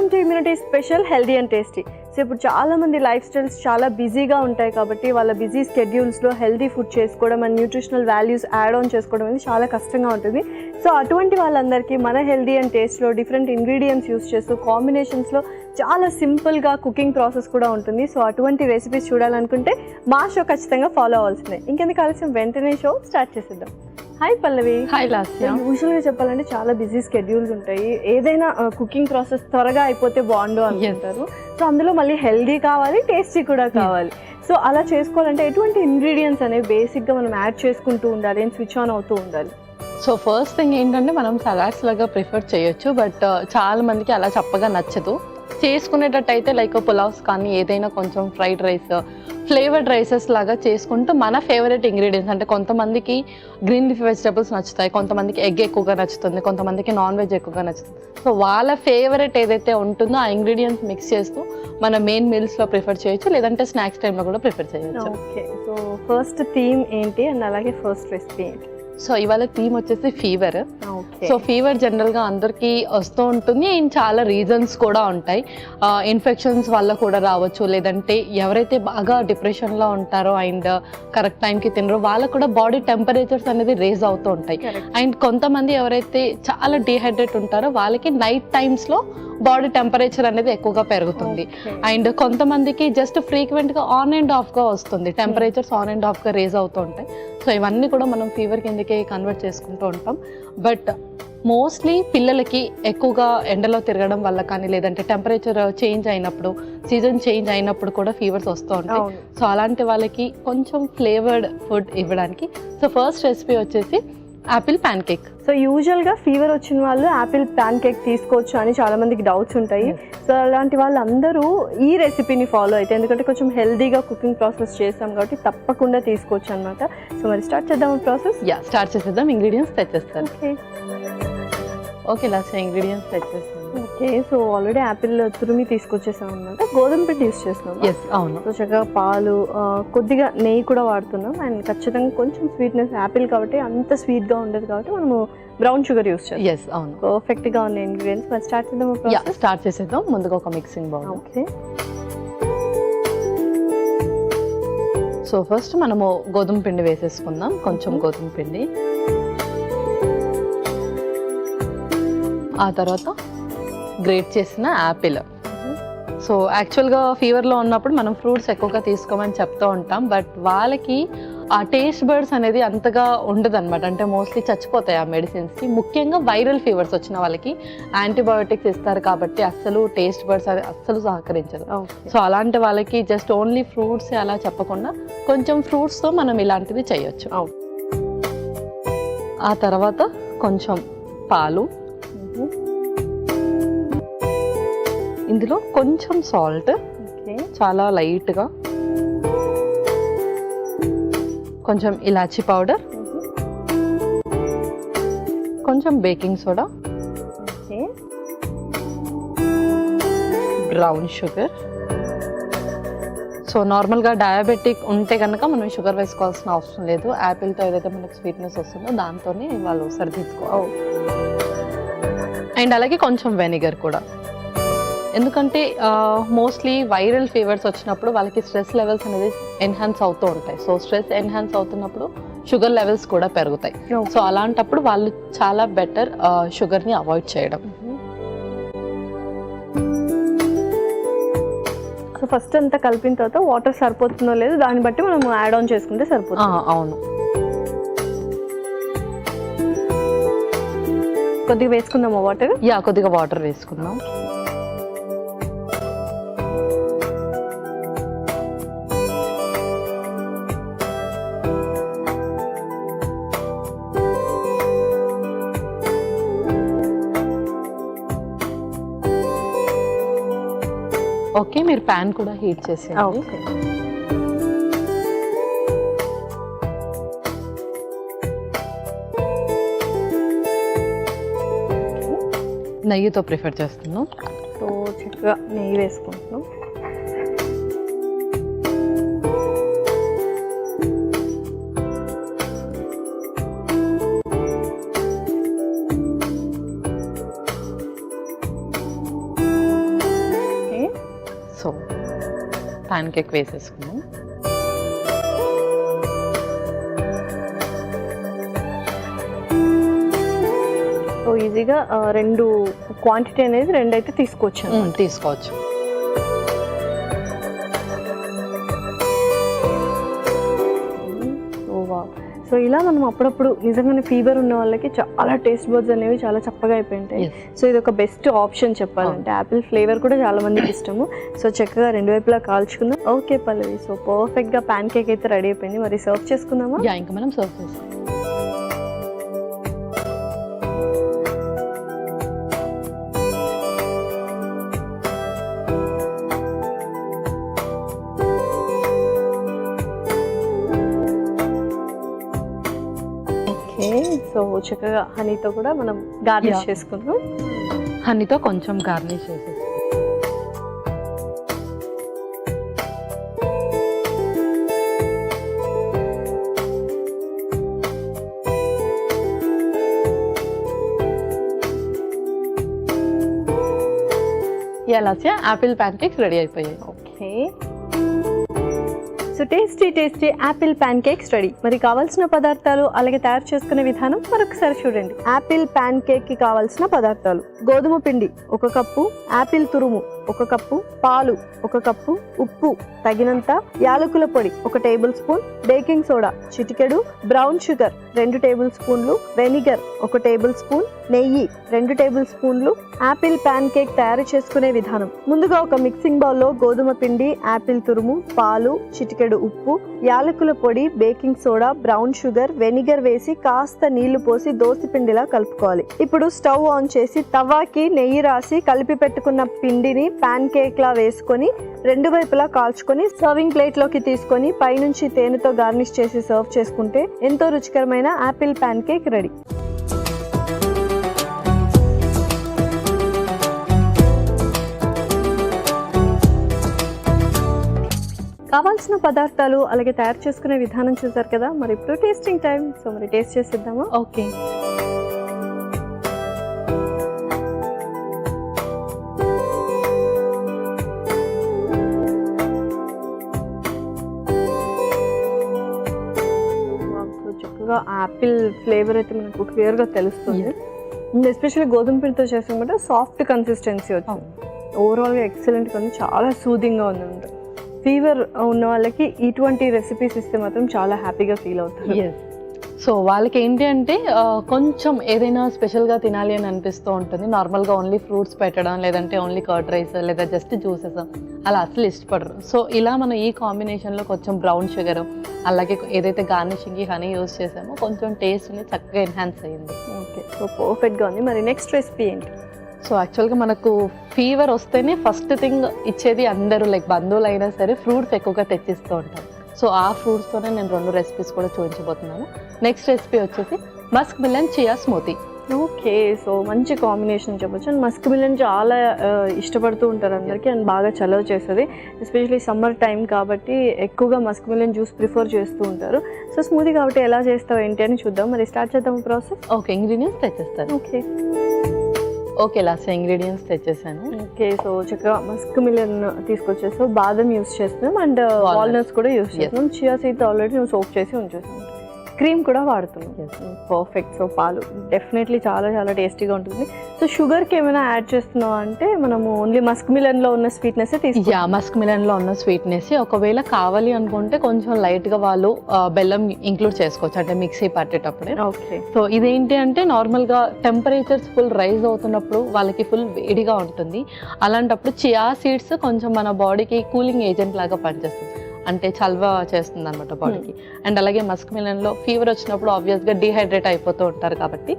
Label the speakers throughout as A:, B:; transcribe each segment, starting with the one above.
A: Welcome to immunity special healthy and tasty. So ఇప్పుడు చాలామంది life styles చాలా బిజీగా ఉంటాయి కాబట్టి వాళ్ళ బిజీ స్కెడ్యూల్స్లో హెల్దీ ఫుడ్ చేసుకోవడం and nutritional values add on చేసుకోవడం అనేది చాలా కష్టంగా ఉంటుంది. సో అటువంటి వాళ్ళందరికీ మన హెల్దీ అండ్ టేస్ట్లో డిఫరెంట్ ఇంగ్రీడియంట్స్ యూస్ చేస్తూ కాంబినేషన్స్లో చాలా సింపుల్గా కుకింగ్ ప్రాసెస్ కూడా ఉంటుంది. సో అటువంటి రెసిపీస్ చూడాలనుకుంటే మా షో ఖచ్చితంగా ఫాలో అవ్వాల్సిందే. ఇంకెందుకు ఆలస్యం, వెంటనే షో స్టార్ట్ చేసేద్దాం. హాయ్ పల్లవి.
B: హాయ్ లాస్య.
A: యూజువల్గా చెప్పాలంటే చాలా బిజీ స్కెడ్యూల్స్ ఉంటాయి. ఏదైనా కుకింగ్ ప్రాసెస్ త్వరగా అయిపోతే బాగుండు అనుకుంటారు. సో అందులో మళ్ళీ హెల్దీ కావాలి, టేస్టీ కూడా కావాలి. సో అలా చేసుకోవాలంటే ఎటువంటి ఇంగ్రీడియంట్స్ అనేవి బేసిక్గా మనం యాడ్ చేసుకుంటూ ఉండాలి, స్విచ్ ఆన్ అవుతూ ఉండాలి?
B: సో ఫస్ట్ థింగ్ ఏంటంటే మనం సలాడ్స్ లాగా ప్రిఫర్ చేయొచ్చు, బట్ చాలా మందికి అలా చెప్పగా నచ్చదు. చేసుకునేటట్టు అయితే లైక్ పులావ్స్ కానీ ఏదైనా కొంచెం ఫ్రైడ్ రైస్, ఫ్లేవర్డ్ రైసెస్ లాగా చేసుకుంటూ మన ఫేవరెట్ ఇంగ్రీడియంట్స్ అంటే కొంతమందికి గ్రీన్ లీఫ్ వెజిటబుల్స్ నచ్చుతాయి, కొంతమందికి ఎగ్ ఎక్కువగా నచ్చుతుంది, కొంతమందికి నాన్ వెజ్ ఎక్కువగా నచ్చుతుంది. సో వాళ్ళ ఫేవరెట్ ఏదైతే ఉంటుందో ఆ ఇంగ్రీడియంట్స్ మిక్స్ చేస్తూ మన మెయిన్ మీల్స్లో ప్రిఫర్ చేయొచ్చు, లేదంటే స్నాక్స్ టైంలో కూడా ప్రిఫర్ చేయొచ్చు.
A: ఓకే, సో ఫస్ట్ థీమ్ ఏంటి అండ్ అలాగే ఫస్ట్ రెసిపీ ఏంటి?
B: సో ఇవాళ థీమ్ వచ్చేసి ఫీవర్. సో ఫీవర్ జనరల్గా అందరికీ వస్తూ ఉంటుంది అండ్ చాలా రీజన్స్ కూడా ఉంటాయి. ఇన్ఫెక్షన్స్ వల్ల కూడా రావచ్చు, లేదంటే ఎవరైతే బాగా డిప్రెషన్లో ఉంటారో అండ్ కరెక్ట్ టైంకి తినరో వాళ్ళకు కూడా బాడీ టెంపరేచర్స్ అనేది రేజ్ అవుతూ ఉంటాయి. అండ్ కొంతమంది ఎవరైతే చాలా డీహైడ్రేట్ ఉంటారో వాళ్ళకి నైట్ టైమ్స్లో బాడీ టెంపరేచర్ అనేది ఎక్కువగా పెరుగుతుంది. అండ్ కొంతమందికి జస్ట్ ఫ్రీక్వెంట్గా ఆన్ అండ్ ఆఫ్గా వస్తుంది, టెంపరేచర్స్ ఆన్ అండ్ ఆఫ్గా రేజ్ అవుతూ ఉంటాయి. సో ఇవన్నీ కూడా మనం ఫీవర్ కిందకే కన్వర్ట్ చేసుకుంటూ ఉంటాం. బట్ మోస్ట్లీ పిల్లలకి ఎక్కువగా ఎండలో తిరగడం వల్ల కానీ, లేదంటే టెంపరేచర్ చేంజ్ అయినప్పుడు, సీజన్ చేంజ్ అయినప్పుడు కూడా ఫీవర్స్ వస్తూ ఉంటాయి. సో అలాంటి వాళ్ళకి కొంచెం ఫ్లేవర్డ్ ఫుడ్ ఇవ్వడానికి సో ఫస్ట్ రెసిపీ వచ్చేసి యాపిల్ ప్యాన్ కేక్.
A: సో యూజువల్గా ఫీవర్ వచ్చిన వాళ్ళు యాపిల్ ప్యాన్ కేక్ తీసుకోవచ్చు అని చాలా మందికి డౌట్స్ ఉంటాయి. సో అలాంటి వాళ్ళందరూ ఈ రెసిపీని ఫాలో అయితే, ఎందుకంటే కొంచెం హెల్దీగా కుకింగ్ ప్రాసెస్ చేస్తాం కాబట్టి తప్పకుండా తీసుకోవచ్చు అనమాట. సో మరి స్టార్ట్ చేద్దాం ప్రాసెస్.
B: స్టార్ట్ చేసేద్దాం. ఇంగ్రీడియంట్స్ తెచ్చేస్తాను.
A: ఓకే
B: లాస్ట్ ఇంగ్రీడియంట్స్ తెచ్చేస్తాను.
A: ఓకే, సో ఆల్రెడీ యాపిల్ తురిమి తీసుకొచ్చేసాం అనమాట. గోధుమ పిండి యూస్ చేస్తున్నాం.
B: అవును.
A: సో చక్కగా పాలు, కొద్దిగా నెయ్యి కూడా వాడుతున్నాం. అండ్ ఖచ్చితంగా కొంచెం స్వీట్నెస్, యాపిల్ కాబట్టి అంత స్వీట్గా ఉండదు కాబట్టి మనము బ్రౌన్ షుగర్ యూస్ చేస్తాం.
B: అవును.
A: పర్ఫెక్ట్గా ఉన్న ఇంగ్రీడియంట్స్. మరి స్టార్ట్ చేద్దాం.
B: స్టార్ట్ చేసేద్దాం. ముందుగా ఒక mixing bowl.
A: Okay,
B: so first మనము గోధుమ పిండి వేసేసుకుందాం. కొంచెం గోధుమ పిండి, ఆ తర్వాత గ్రేట్ చేసిన యాపిల్. సో యాక్చువల్గా ఫీవర్లో ఉన్నప్పుడు మనం ఫ్రూట్స్ ఎక్కువగా తీసుకోమని చెప్తూ ఉంటాం, బట్ వాళ్ళకి ఆ టేస్ట్ బర్డ్స్ అనేది అంతగా ఉండదు అనమాట. అంటే మోస్ట్లీ చచ్చిపోతాయి ఆ మెడిసిన్స్కి. ముఖ్యంగా వైరల్ ఫీవర్స్ వచ్చిన వాళ్ళకి యాంటీబయోటిక్స్ ఇస్తారు కాబట్టి అస్సలు టేస్ట్ బర్డ్స్ అది అస్సలు సహకరించదు. సో అలాంటి వాళ్ళకి జస్ట్ ఓన్లీ ఫ్రూట్స్ అలా చెప్పకుండా కొంచెం ఫ్రూట్స్తో మనం ఇలాంటివి చేయొచ్చు. ఆ తర్వాత కొంచెం పాలు, ఇందులో కొంచెం సాల్ట్, చాలా లైట్గా, కొంచెం ఇలాచీ పౌడర్, కొంచెం baking soda, brown sugar. So నార్మల్గా డయాబెటిక్ ఉంటే కనుక మనం షుగర్ వేసుకోవాల్సిన అవసరం లేదు. యాపిల్తో ఏదైతే మనకు స్వీట్నెస్ వస్తుందో దాంతోనే వాళ్ళు సరిదిద్దుకోవాలి. అండ్ అలాగే కొంచెం వెనిగర్ కూడా, ఎందుకంటే మోస్ట్లీ వైరల్ ఫీవర్స్ వచ్చినప్పుడు వాళ్ళకి స్ట్రెస్ లెవెల్స్ అనేది ఎన్హాన్స్ అవుతూ ఉంటాయి. సో స్ట్రెస్ ఎన్హాన్స్ అవుతున్నప్పుడు షుగర్ లెవెల్స్ కూడా పెరుగుతాయి. సో అలాంటప్పుడు వాళ్ళు చాలా బెటర్ షుగర్ని అవాయిడ్ చేయడం.
A: సో ఫస్ట్ అంతా కలిపిన తర్వాత వాటర్ సరిపోతుందో లేదో దాన్ని బట్టి మనం యాడ్ ఆన్ చేసుకుంటే సరిపోతుంది.
B: అవును.
A: కొద్దిగా వేసుకుందామా వాటర్?
B: కొద్దిగా వాటర్ వేసుకుందాం. ఓకే, మీరు ప్యాన్ కూడా హీట్ చేసేయండి. నెయ్యితో ప్రిఫర్ చేస్తున్నాం.
A: సో చక్కగా నెయ్యి వేసుకుంటున్నాం.
B: ప్యాన్ కేక్ వేసేసుకున్నాం.
A: సో ఈజీగా రెండు క్వాంటిటీ అనేది రెండు అయితే తీసుకోవచ్చు.
B: తీసుకోవచ్చు.
A: సో ఇలా మనం అప్పుడప్పుడు నిజంగానే ఫీవర్ ఉన్న వాళ్ళకి చాలా టేస్ట్ బర్డ్స్ అనేవి చాలా చప్పగా అయిపోయింటాయి. సో ఇది ఒక బెస్ట్ ఆప్షన్ చెప్పాలంటే. యాపిల్ ఫ్లేవర్ కూడా చాలా మందికి ఇష్టము. సో చక్కగా రెండు వైపులా కాల్చుకుందాం. ఓకే పల్లవి, సో పర్ఫెక్ట్గా ప్యాన్ కేక్ అయితే రెడీ అయిపోయింది. మరి సర్వ్ చేసుకుందామా?
B: ఇంకా మనం సర్వ్ చేస్తాం.
A: సో చక్కగా హనీతో కూడా మనం గార్నిష్ చేసుకుందాం.
B: హనీతో కొంచెం గార్నిష్ చేసేసి ఎలా యాపిల్ ప్యాన్ కేక్స్ రెడీ అయిపోయాయి.
A: Okay, so tasty Apple pan cakes ready. మరి కావాల్సిన పదార్థాలు అలాగే తయారు చేసుకునే విధానం మరొకసారి చూడండి. యాపిల్ ప్యాన్ కేక్ కి కావాల్సిన పదార్థాలు: గోధుమ పిండి 1 కప్పు, యాపిల్ తురుము 1 కప్పు, పాలు 1 కప్పు, ఉప్పు తగినంత, యాలకుల పొడి 1 టేబుల్ స్పూన్, బేకింగ్ సోడా చిటికెడు, బ్రౌన్ షుగర్ 2 టేబుల్ స్పూన్లు, వెనిగర్ 1 టేబుల్ స్పూన్, నెయ్యి 2 టేబుల్ స్పూన్లు. యాపిల్ ప్యాన్ కేక్ తయారు చేసుకునే విధానం: ముందుగా ఒక మిక్సింగ్ బౌల్లో గోధుమ పిండి, యాపిల్ తురుము, పాలు, చిటికెడు ఉప్పు, యాలకుల పొడి, baking soda, brown sugar, vinegar వేసి కాస్త నీళ్లు పోసి దోసపిండిలా కలుపుకోవాలి. ఇప్పుడు స్టవ్ ఆన్ చేసి తవాకి నెయ్యి రాసి కలిపి పెట్టుకున్న పిండిని ప్యాన్ కేక్ లా వేసుకొని రెండు వైపులా కాల్చుకొని సర్వింగ్ ప్లేట్ లోకి తీసుకొని పైనుంచి తేనెతో గార్నిష్ చేసి సర్వ్ చేసుకుంటే ఎంతో రుచికరమైన యాపిల్ ప్యాన్ కేక్ రెడీ. కావాల్సిన పదార్థాలు అలాగే తయారు చేసుకునే విధానం చూసారు కదా. మరి ఇప్పుడు టేస్టింగ్ టైం. సో మరి టేస్ట్ చేసిద్దామా?
B: ఓకే.
A: చక్కగా యాపిల్ ఫ్లేవర్ అయితే మనకు క్లియర్గా తెలుస్తుంది. ఎస్పెషల్లీ గోధుమ పిండితో చేసాం కూడా సాఫ్ట్ కన్సిస్టెన్సీ వచ్చింది. ఓవరాల్గా ఎక్సలెంట్గా ఉంది, చాలా సూదింగ్గా ఉంది. ఫీవర్ ఉన్న వాళ్ళకి ఇటువంటి రెసిపీస్ ఇస్తే మాత్రం చాలా హ్యాపీగా ఫీల్ అవుతారు.
B: సో వాళ్ళకి ఏంటి అంటే కొంచెం ఏదైనా స్పెషల్గా తినాలి అని అనిపిస్తూ ఉంటుంది. నార్మల్గా ఓన్లీ ఫ్రూట్స్ పెట్టడం, లేదంటే ఓన్లీ కర్డ్ రైస్ లేదా జస్ట్ జ్యూసెస్ అలా అసలు ఇష్టపడరు. సో ఇలా మనం ఈ కాంబినేషన్లో కొంచెం బ్రౌన్ షుగర్ అలాగే ఏదైతే గార్నిషింగ్కి హనీ యూస్ చేసామో కొంచెం టేస్ట్ని చక్కగా ఎన్హాన్స్ అయ్యింది.
A: ఓకే, సో పర్ఫెక్ట్గా ఉంది. మరి నెక్స్ట్ రెసిపీ ఏంటి?
B: సో యాక్చువల్గా మనకు ఫీవర్ వస్తేనే ఫస్ట్ థింగ్ ఇచ్చేది అందరూ లైక్ బంధువులు అయినా సరే ఫ్రూట్స్ ఎక్కువగా తెచ్చిస్తూ ఉంటారు. సో ఆ ఫ్రూట్స్తోనే నేను 2 రెసిపీస్ కూడా చూపించబోతున్నాను. నెక్స్ట్ రెసిపీ వచ్చేసి muskmelon chia smoothie.
A: Okay, so మంచి కాంబినేషన్ చెప్పొచ్చు. అండ్ మస్క్ మిలన్ చాలా ఇష్టపడుతూ ఉంటారు అందరికీ, అండ్ బాగా చలవ చేస్తుంది. ఎస్పెషల్లీ సమ్మర్ టైం కాబట్టి ఎక్కువగా మస్క్ మిలన్ జ్యూస్ ప్రిఫర్ చేస్తూ ఉంటారు. సో స్మూతీ కాబట్టి ఎలా చేస్తావు ఏంటి అని చూద్దాం. మరి స్టార్ట్ చేద్దాం ప్రాసెస్.
B: ఓకే, ఇంగ్రీడియంట్స్ తెచ్చేస్తాను. ఓకే, లాస్ట్ ఇంగ్రీడియంట్స్ తెచ్చేసాను.
A: ఓకే, సో చక్కగా మస్క్ మిలన్ తీసుకొచ్చేసి బాదం యూస్ చేస్తున్నాం అండ్ వాల్నట్స్ కూడా యూస్ చేస్తున్నాం. చియా సీడ్స్ ఆల్రెడీ నువ్వు సోక్ చేసి ఉంచేసాం. క్రీమ్ కూడా వాడుతున్నాం. పర్ఫెక్ట్. సో పాలు డెఫినెట్లీ చాలా చాలా టేస్టీగా ఉంటుంది. సో షుగర్కి ఏమైనా యాడ్ చేస్తున్నావు అంటే మనము ఓన్లీ మస్క్ మిలన్లో ఉన్న స్వీట్నెస్
B: మస్క్ మిలన్లో ఉన్న స్వీట్నెస్ ఒకవేళ కావాలి అనుకుంటే కొంచెం లైట్గా వాళ్ళు బెల్లం ఇంక్లూడ్ చేసుకోవచ్చు, అంటే మిక్సీ పట్టేటప్పుడే.
A: ఓకే,
B: సో ఇదేంటి అంటే నార్మల్గా టెంపరేచర్స్ ఫుల్ రైజ్ అవుతున్నప్పుడు వాళ్ళకి ఫుల్ వేడిగా ఉంటుంది. అలాంటప్పుడు చియా సీడ్స్ కొంచెం మన బాడీకి కూలింగ్ ఏజెంట్ లాగా పనిచేస్తుంది, అంటే చల్వ చేస్తుంది అనమాట బాడీకి. అండ్ అలాగే మస్క్ మిలన్లో ఫీవర్ వచ్చినప్పుడు ఆబ్వియస్గా డీహైడ్రేట్ అయిపోతూ ఉంటారు కాబట్టి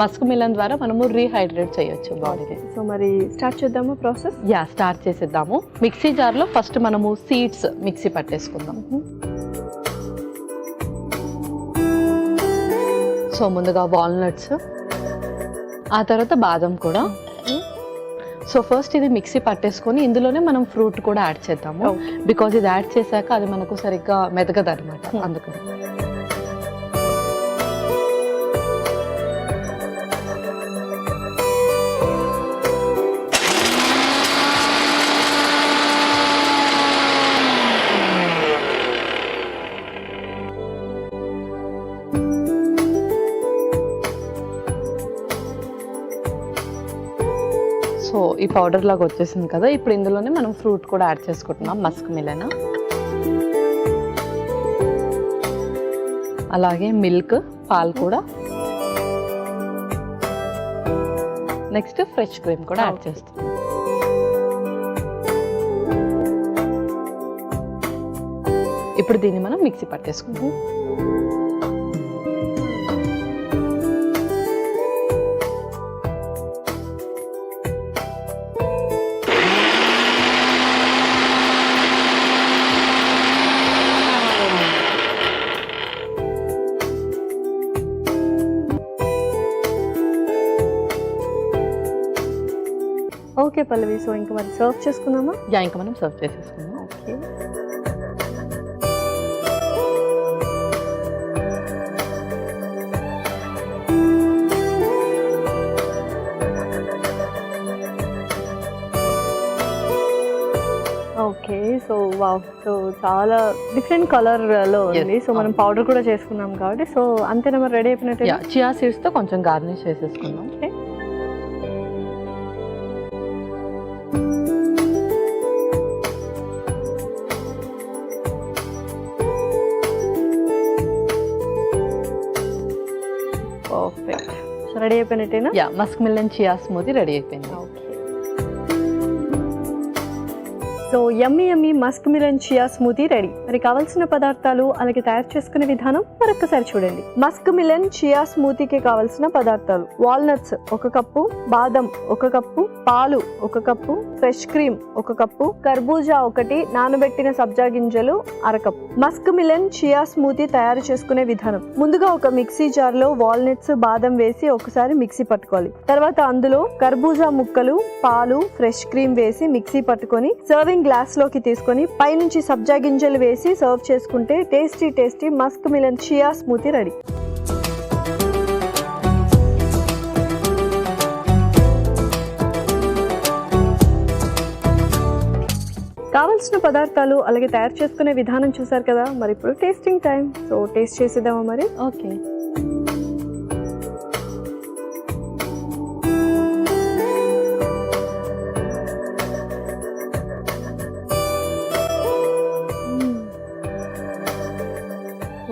B: మస్క్ మిలన్ ద్వారా మనము రీహైడ్రేట్ చేయొచ్చు బాడీని.
A: సో మరి స్టార్ట్ చేద్దాము ప్రాసెస్.
B: స్టార్ట్ చేసేద్దాము. మిక్సీ జార్లో ఫస్ట్ మనము సీడ్స్ మిక్సీ పట్టేసుకుందాం. సో ముందుగా వాల్నట్స్, ఆ తర్వాత బాదం కూడా. సో ఫస్ట్ ఇది మిక్సీ పట్టేసుకొని ఇందులోనే మనం ఫ్రూట్ కూడా యాడ్ చేద్దాము, బికాజ్ ఇది యాడ్ చేశాక అది మనకు సరిగ్గా మెదగదు అనమాట, అందుకని. ఈ పౌడర్ లాగా వచ్చేసింది కదా, ఇప్పుడు ఇందులోనే మనం ఫ్రూట్ కూడా యాడ్ చేసుకుంటున్నాం, మస్క్ మిలన్, అలాగే మిల్క్, పాలు కూడా, నెక్స్ట్ ఫ్రెష్ క్రీమ్ కూడా యాడ్ చేస్తున్నాం. ఇప్పుడు దీన్ని మనం మిక్సీ పట్టేసుకుందాం.
A: ఓకే పల్లవి, సో ఇంకా మరి సర్వ్ చేసుకుందామా?
B: ఇంకా మనం సర్వ్ చేసేసుకుందాం.
A: Okay, okay. So wow, so చాలా డిఫరెంట్ కలర్లో ఉంది. సో మనం పౌడర్ కూడా చేసుకున్నాం కాబట్టి, సో అంతేనా మరి రెడీ అయిపోయినట్టు?
B: చియా సీడ్స్తో కొంచెం గార్నిష్ చేసేసుకుందాం.
A: Okay, perfect. సో రెడీ అయిపోయినట్టేనా?
B: Muskmelon chia smoothie ready అయిపోయింది.
A: Okay, so yummy yummy muskmelon chia smoothie ready. మరి కావాల్సిన పదార్థాలు అలాగే తయారు చేసుకునే విధానం మరొకసారి చూడండి. మస్క్ మిలన్ చియా స్మూతీకి కావాల్సిన పదార్థాలు: వాల్నట్స్ 1 కప్పు, బాదం 1 కప్పు, పాలు 1 కప్పు, ఫ్రెష్ క్రీమ్ 1 కప్పు, కర్బూజా 1, నానబెట్టిన సబ్జా గింజలు 1/2 cup. Musk melon chia smoothie తయారు చేసుకునే విధానం: ముందుగా ఒక మిక్సీ జార్ లో వాల్నట్స్, బాదం వేసి ఒకసారి మిక్సీ పట్టుకోవాలి. తర్వాత అందులో కర్బూజా ముక్కలు, పాలు, ఫ్రెష్ క్రీమ్ వేసి మిక్సీ పట్టుకొని సర్వింగ్ గ్లాస్ లోకి తీసుకొని పైనుంచి సబ్జా గింజలు వేసి సర్వ్ చేసుకుంటే tasty tasty Musk melon chia smoothie ready. కావాల్సిన పదార్థాలు అలాగే తయారు చేసుకునే విధానం చూసారు కదా, మరి ఇప్పుడు టేస్టింగ్ టైం. సో టేస్ట్ చేసేద్దామా మరి?
B: ఓకే,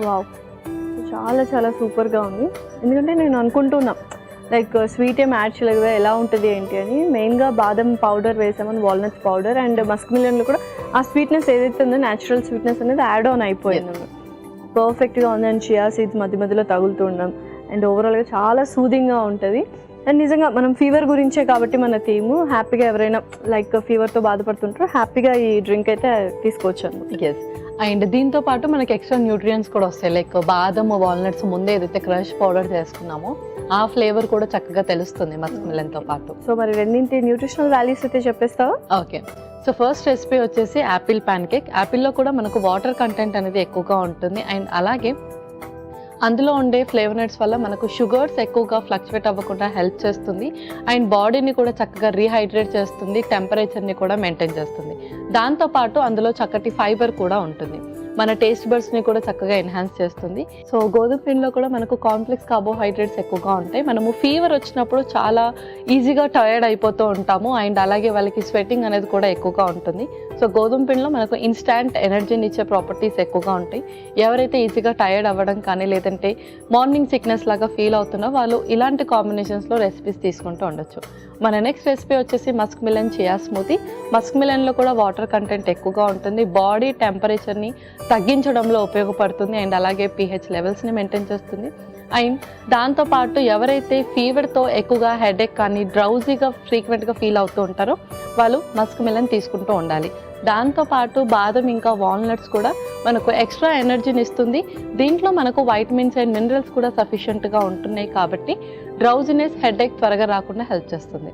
A: వావ్, చాలా చాలా సూపర్గా ఉంది. ఎందుకంటే నేను అనుకుంటున్నా లైక్ స్వీట్ ఏం యాడ్ చేయలేదు కదా, ఎలా ఉంటుంది ఏంటి అని. మెయిన్గా బాదం పౌడర్ వేసామని, వాల్నట్స్ పౌడర్ అండ్ మస్క్ మిలన్లో కూడా ఆ స్వీట్నెస్ ఏదైతే ఉందో న్యాచురల్ స్వీట్నెస్ అనేది యాడ్ ఆన్ అయిపోయింది. పర్ఫెక్ట్గా ఉంది. అండ్ చియా సీడ్స్ మధ్య మధ్యలో తగులుతుండడం అండ్ ఓవరాల్గా చాలా సూదింగ్గా ఉంటుంది. అండ్ నిజంగా మనం ఫీవర్ గురించే కాబట్టి మన థీము, హ్యాపీగా ఎవరైనా లైక్ ఫీవర్తో బాధపడుతుంటారో హ్యాపీగా ఈ డ్రింక్ అయితే తీసుకోవచ్చు.
B: ఎస్. అండ్ దీంతో పాటు మనకి ఎక్స్ట్రా న్యూట్రియంట్స్ కూడా వస్తాయి. లైక్ బాదం, వాల్నట్స్ ముందే ఏదైతే క్రష్ పౌడర్ చేసుకున్నామో ఆ ఫ్లేవర్ కూడా చక్కగా తెలుస్తుంది మస్క్ మిలన్తో పాటు.
A: సో మరి రెండింటి న్యూట్రిషనల్ వాల్యూస్ అయితే చెప్పేస్తావా?
B: ఓకే, సో ఫస్ట్ రెసిపీ వచ్చేసి యాపిల్ ప్యాన్ కేక్. యాపిల్లో కూడా మనకు వాటర్ కంటెంట్ అనేది ఎక్కువగా ఉంటుంది. అండ్ అలాగే అందులో ఉండే ఫ్లేవనట్స్ వల్ల మనకు షుగర్స్ ఎక్కువగా ఫ్లక్చువేట్ అవ్వకుండా హెల్ప్ చేస్తుంది. అండ్ బాడీని కూడా చక్కగా రీహైడ్రేట్ చేస్తుంది, టెంపరేచర్ని కూడా మెయింటైన్ చేస్తుంది. దాంతోపాటు అందులో చక్కటి ఫైబర్ కూడా ఉంటుంది, మన టేస్ట్ బడ్స్ని కూడా చక్కగా ఎన్హాన్స్ చేస్తుంది. సో గోధుమ పిండిలో కూడా మనకు కాంప్లెక్స్ కార్బోహైడ్రేట్స్ ఎక్కువగా ఉంటాయి. మనము ఫీవర్ వచ్చినప్పుడు చాలా ఈజీగా టయర్డ్ అయిపోతూ ఉంటాము. అండ్ అలాగే వాళ్ళకి స్వెట్టింగ్ అనేది కూడా ఎక్కువగా ఉంటుంది. సో గోధుమ పిండిలో మనకు ఇన్స్టాంట్ ఎనర్జీని ఇచ్చే ప్రాపర్టీస్ ఎక్కువగా ఉంటాయి. ఎవరైతే ఈజీగా టయర్డ్ అవ్వడం కానీ లేదంటే మార్నింగ్ సిక్నెస్ లాగా ఫీల్ అవుతున్నా వాళ్ళు ఇలాంటి కాంబినేషన్స్లో రెసిపీస్ తీసుకుంటూ ఉండొచ్చు. మన నెక్స్ట్ రెసిపీ వచ్చేసి మస్క్ మిలన్ చియా స్మూతీ. మస్క్ మిలన్లో కూడా వాటర్ కంటెంట్ ఎక్కువగా ఉంటుంది, బాడీ టెంపరేచర్ని తగ్గించడంలో ఉపయోగపడుతుంది. అండ్ అలాగే పీహెచ్ లెవెల్స్ని మెయింటైన్ చేస్తుంది. అండ్ దాంతోపాటు ఎవరైతే ఫీవర్తో ఎక్కువగా హెడేక్ కానీ డ్రౌజీగా ఫ్రీక్వెంట్గా ఫీల్ అవుతూ ఉంటారో వాళ్ళు మస్క్ మిలన్ తీసుకుంటూ ఉండాలి. దాంతోపాటు బాదం ఇంకా వాల్నట్స్ కూడా మనకు ఎక్స్ట్రా ఎనర్జీని ఇస్తుంది. దీంట్లో మనకు వైటమిన్స్ అండ్ మినరల్స్ కూడా సఫిషియెంట్గా ఉంటున్నాయి కాబట్టి డ్రౌజినెస్, హెడేక్ త్వరగా రాకుండా హెల్ప్ చేస్తుంది.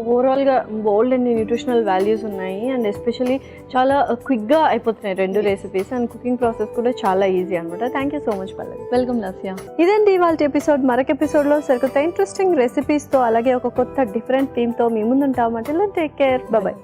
A: ఓవరాల్గా బోల్డ్ అన్ని న్యూట్రిషనల్ వాల్యూస్ ఉన్నాయి. అండ్ ఎస్పెషల్లీ చాలా క్విక్గా అయిపోతున్నాయి రెండు రెసిపీస్. అండ్ కుకింగ్ ప్రాసెస్ కూడా చాలా ఈజీ అనమాట. Thank you so much Pallavi.
B: Welcome Lasya.
A: ఇదండి ఇవాళ ఎపిసోడ్. మరొక ఎపిసోడ్లో సరికొత్త ఇంట్రెస్టింగ్ రెసిపీస్తో అలాగే ఒక కొత్త డిఫరెంట్ థీమ్తో మీ ముందు ఉంటామంటే టేక్ కేర్, బాయ్.